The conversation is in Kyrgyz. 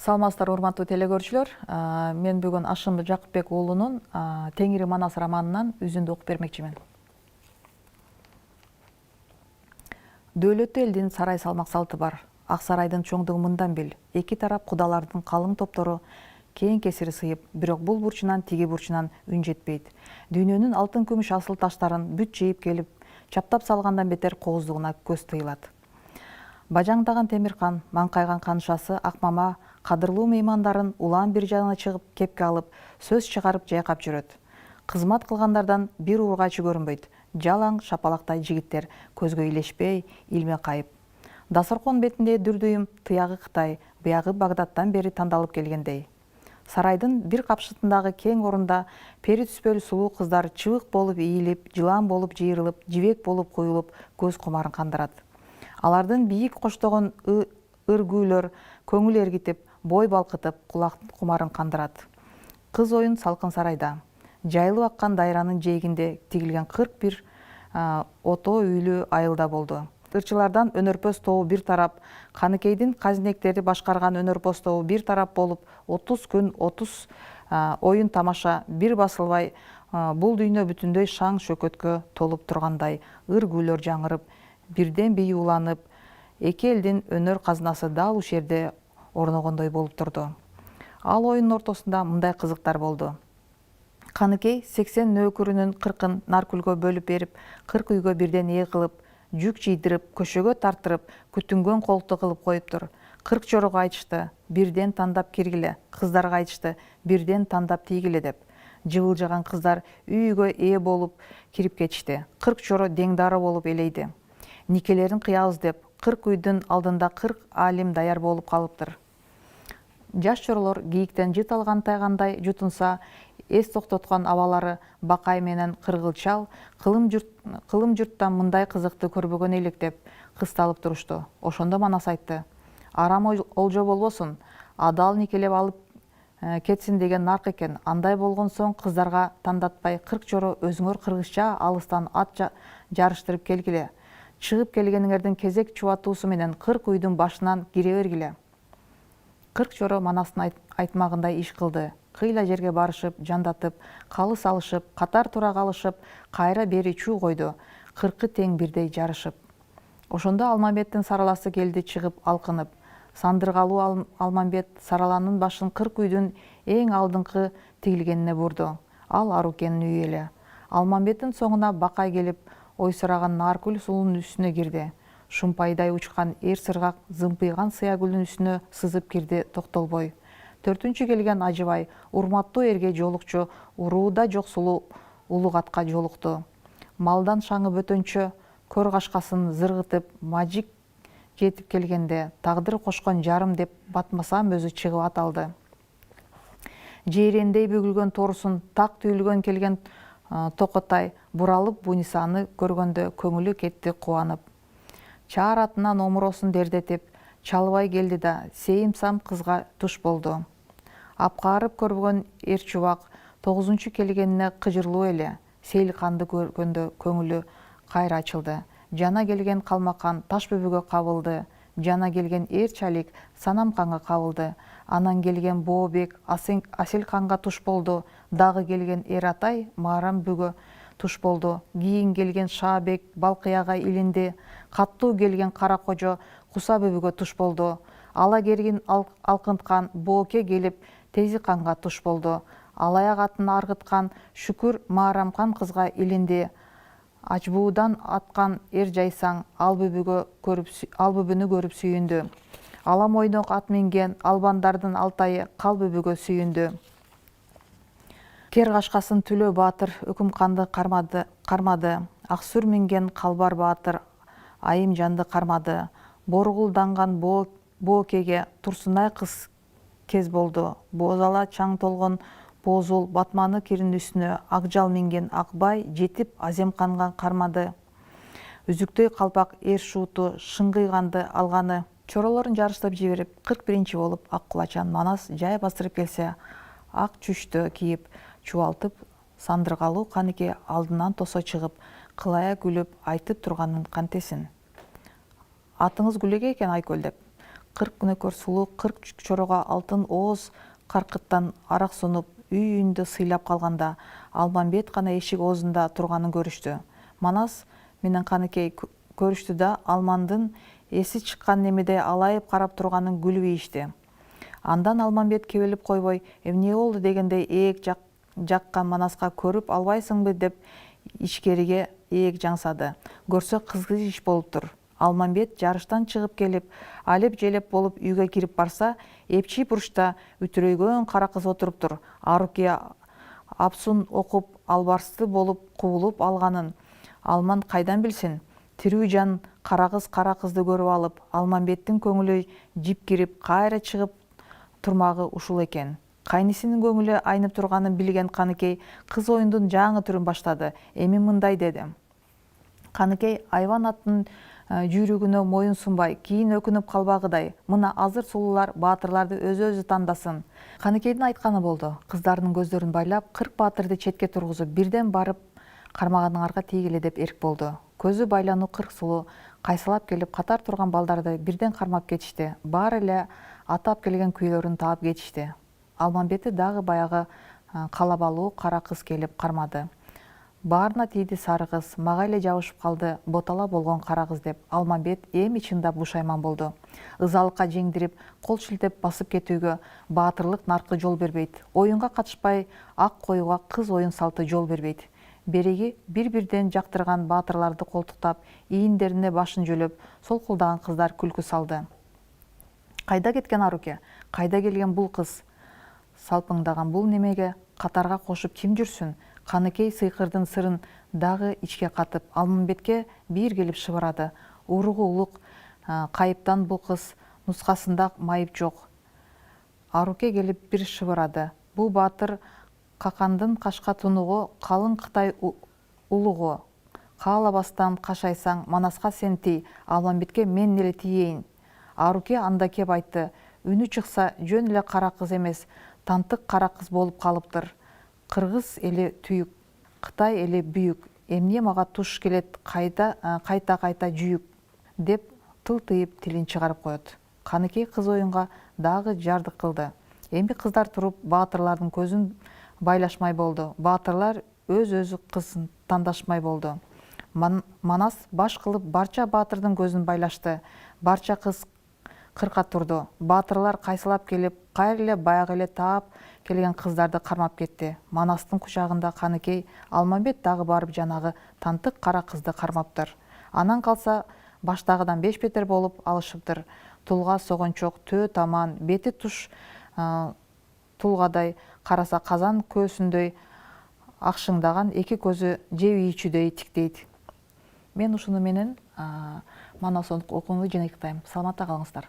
Саламатсыздар, урматтуу телекөрүүчүлөр. Мен бүгүн Ашым Жакыпбек уулунун Теңири Манас романынан үзүндү окуп бермекчимин. Дөөлөттүү элдин сарай салмак салты бар. Ак сарайдын чоңдугу мындан бил. Эки тарап кудалардын калың топтору кең кесири сыйып, бирок бул бурчунан тиги бурчунан үн жетпейт. Дүйнөнүн алтын, күмүш, асыл таштарын бүт жыйып келип, чаптап салгандан бетер кооздугуна көз тыйылат. Бажаңдаган Темиркан, маңкайган канышасы Акмама кадырлуу меймандарын улаан бир жагына чыгып кепке алып, сөз чыгарып жайкап жүрөт. Кызмат кылгандардан бир ургачы көрүнбөйт. Жалаң шапалактай жигиттер көзгө илешпей, илме кайып. Дасторкон бетинде дүрдүйүм тыягы Кытай, буягы Багдадтан бери тандалып келгендей. Сарайдын бир капшытындагы кең орунда пери түспөлүү сулуу кыздар чыбык болуп ийилип, жылан болуп жыйрылып, жибек болуп куюлуп көз кумарын кандырат. Алардын бийик коштогон ыргүүлөр көңүл эргитип, бой балкытып, кулак кумарын кандырат. Кыз оюн салкын сарайда. Жайылып аккан дайранын жээгинде тигилген 41 ото үйлүү айылда болду. Ырчылардан өнөрпөс тобу бир тарап, Каныкейдин казинектери башкарган өнөрпөс тобу бир тарап болуп, 30 күн 30 оюн тамаша бир басылбай, бул дүйнө бүтүндөй шаң шөкөткө толуп тургандай ыр-гүүлөр жаңырып, бирден бийи уланып, эки элдин өнөр казынасы дал ушул жерде орногондой болуп турду. Ал оюнун ортосунда мындай кызыктар болду. Каныкей 80 нөөкүрүнүн 40-ын Наркүлгө бөлүп берип, 40 үйгө бирден ээ кылып, жүк жыйдырып, көшөгө тартырып, күтүнгөн колту кылып коюптур. 40 чорого айтышты, бирден тандап киргиле, кыздарга айтышты, бирден тандап тийгиле деп. Жыбылжаган кыздар үйгө ээ болуп кирип кетишти. 40 чоро деңдары болуп элейди. Никелерин кыябыз деп, 40 үйдүн алдында 40 алим даяр болуп калыптыр. Жаш чоролор кийиктен жыт алган тайгандай жутунса, эс токтоткон абалары Бакай менен Кыргылчал кылым журттан мындай кызыкты көрбөгөн элек деп кысталып турушту. Ошондо Манас айтты: "Арам олжо болбосун, адал никелеп алып кетсин деген нарк экен. Андай болгон соң кыздарга тандатпай 40 чоро өзүңөр кыргызча алыстан ат жарыштырып келгиле. Чыгып келгениңердин кезек чубатуусу менен 40 үйдүн башынан кире бергиле." 40 чоро Манастын айтмагындай иш кылды. Кыйла жерге барышып, жандатып, калыс алышып, катар тура калышып, кайра бери чуу койду, 40-ы тең бирдей жарышып. Ошондо Алмамбеттин сараласы келди чыгып алкынып. Сандыргалуу Алмамбет сараланын башын 40 үйдүн эң алдыңкы тигилгенине бурду. Ал Арукенин үйү эле. Алмамбеттин соңуна Бакай келип, ойсураган Наркүл сулунун үстүнө кирди. Шумпайдай учкан эр сыргак зымпыйган Сыягүлдүн үстүнө сызып кирди токтолбой. 4-үнчү келген Ажыбай урматтуу эрге жолукчу, урууда жоксулуу улуг атка жолукту. Малдан шаңы бөтөнчө көр кашкасын зыргытып, мажик жетип келгенде, тагдыр кошкон жарым деп Батмасам өзү чыгып ат алды. Жейрендей бүгүлгөн торусун так түйүлгөн келген Токотай буралып Бунисаны көргөндө көңүлү кетти кубанып. Чаар атынан омуросун дердетип, чалбай келди да Сейим-сам кызга туш болду. Апкаарып көрбөгөн эр чубак 9-чу келгенине кыжырлуу эле. Сейилканды көргөндө көңүлү кайра ачылды. Жана келген Калмакан Ташбөбөгө кабылды. Жана келген эр Чалик Санамканга кабылды. Анан келген Бообек Аселканга туш болду. Дагы келген эр Атай Маарамбөгө туш болду. Кийин келген Шаабек Балкыяга илинди. Каттуу келген Каракожо Кусабөбөгө туш болду. Ала кергин Алкынткан Бооке келип Тезиканга туш болду. Алаяк атын аргыткан Шүкүр Маарамкан кызга илинди. Ачбуудан аткан эр Жайсаң Албөбүнү көрүп сүйүндү. Ала мойнок ат минген Албандардын Алтайы Калбөбүгө сүйүндү. Кер кашкасын Түлө баатыр Өкүмканды кармады. Аксүр минген Калбар баатыр Айым жанды кармады. Боргулданган Боокеге Турсунай кыз кез болду. Боозала чаң толгон Боозул Батманы кирин үстүнө Акжал минген Акбай жетип Аземканга кармады. Үзүктөй калпак эр Шууту Шыңгыйганды алганы. Чоролорун жарыштап жиберип, 41-чи болуп ак кулачан Манас жай басырып келсе, ак чүчтө кийип, чубалтып, Сандыргалуу Каныкей алдынан тосо чыгып, кылая күлүп айтып турганын кантесин. Атыңыз Гүлеге экен Айкөл деп. 40 күнөкөр сулуу 40 чорого алтын ооз каркыттан арак сунуп үй үйүндө сыйлап калганда Алмамбет гана эшик оозунда турганын көрүштү. Манас менен Каныкей көрүштү да Алмандын эси чыккан немедей алайып карап турганын күлүп ийишти. Андан Алмамбет кебелип койбой, эмне болду дегендей ээк жаккан Манаска көрүп албайсыңбы деп ичкериге ээк жаңсады. Көрсө кызгыч иш болуптур. Алмамбет жарыштан чыгып келип, алеп-желеп болуп үйгө кирип барса, эпчи бурчта үтүрөйгөн кара кыз отуруптур. Аруке апсун окуп албарсты болуп кубулуп алганын Алман кайдан билсин? Тирүү жан кара кызды көрүп алып, Алмамбеттин көңүлү жипкирип, кайра чыгып турмагы ушул экен. Кайнисинин көңүлү айнып турганын билген Каныкей кыз оюндун жаңы түрүн баштады. Эми мындай деди. Каныкей айван аттын жүйрүгүнө моюн сунбай, кийин өкүнүп калбагыдай, мына азыр сулуулар баатырларды өзү тандасын. Каныкейдин айтканы болду. Кыздарынын көздөрүн байлап, 40 баатырды четке тургузуп, бирден барып кармагыңарга тийгиле деп эрк болду. Көзү байлануу 40 сулуу кайсалап келип, катар турган балдарды бирден кармап кетишти. Баары эле атап келген күйлөрүн таап кетишти. Алмамбетти дагы баягы калабалуу кара кыз келип кармады. Баарына тийди сары кыз, мага эле жабышып калды ботала болгон кара кыз деп. Алмамбет эми чындап бушайман болду. Ызалыкка жеңдирип, кол шилтеп басып кетүүгө баатырлык наркы жол бербейт. Оюнга катышпай ак коюуга кыз оюн салты жол бербейт. Береги бир-бирден жактырган баатырларды колтуктап, ийиндерине башын жөлөп, солкулдаган кыздар күлкү салды. Кайда кеткен Аруке? Кайда келген бул кыз? Салпыңдаган бул немеге катарга кошуп ким жүрсүн? Каныкей сыйкырдын сырын дагы ичке катып, Алмамбетке бир келип шыбырады. Уругу улук кайыптан бул кыз нускасында майып жок. Аруке келип бир шыбырады. Бул баатыр какандын кашка тунугу, калың Кытай улугу. Каалабастан кашайсаң, Манаска сен тий, Алмамбетке мен эле тиейин. Аруке анда кеп айтты. Үнү чыкса, жөн эле кара кыз эмес, тантык кара кыз болуп калыптыр. Кыргыз эли түйүк, Кытай эли бүйүк. Эмне мага туш келет кайта жүйүк деп тылтыйып тилин чыгарып коет. Каныкей кыз оюнга дагы жардык кылды. Эми кыздар туруп баатырлардын көзүн байлашмай болду. Баатырлар өз кызын тандашмай болду. Манас баш кылып барча баатырдын көзүн байлашты. Барча кыз кырка турду. Баатырлар кайсалап келип, кайра эле баягы эле таап келген кыздарды кармап кетти. Манастын кучагында Каныкей, Алмамбет дагы барып жанагы тантык кара кызды кармаптыр. Анан калса баштагыдан беш бетер болуп алышыптыр. Тулга согончок, төө таман, бети туш тулгадай, караса казан көөсүндөй акшыңдаган, эки көзү жеп ийүүчүдөй тиктейт. Мен ушуну менен Манас окууну жыйынтыктайм. Саламатта калыңыздар.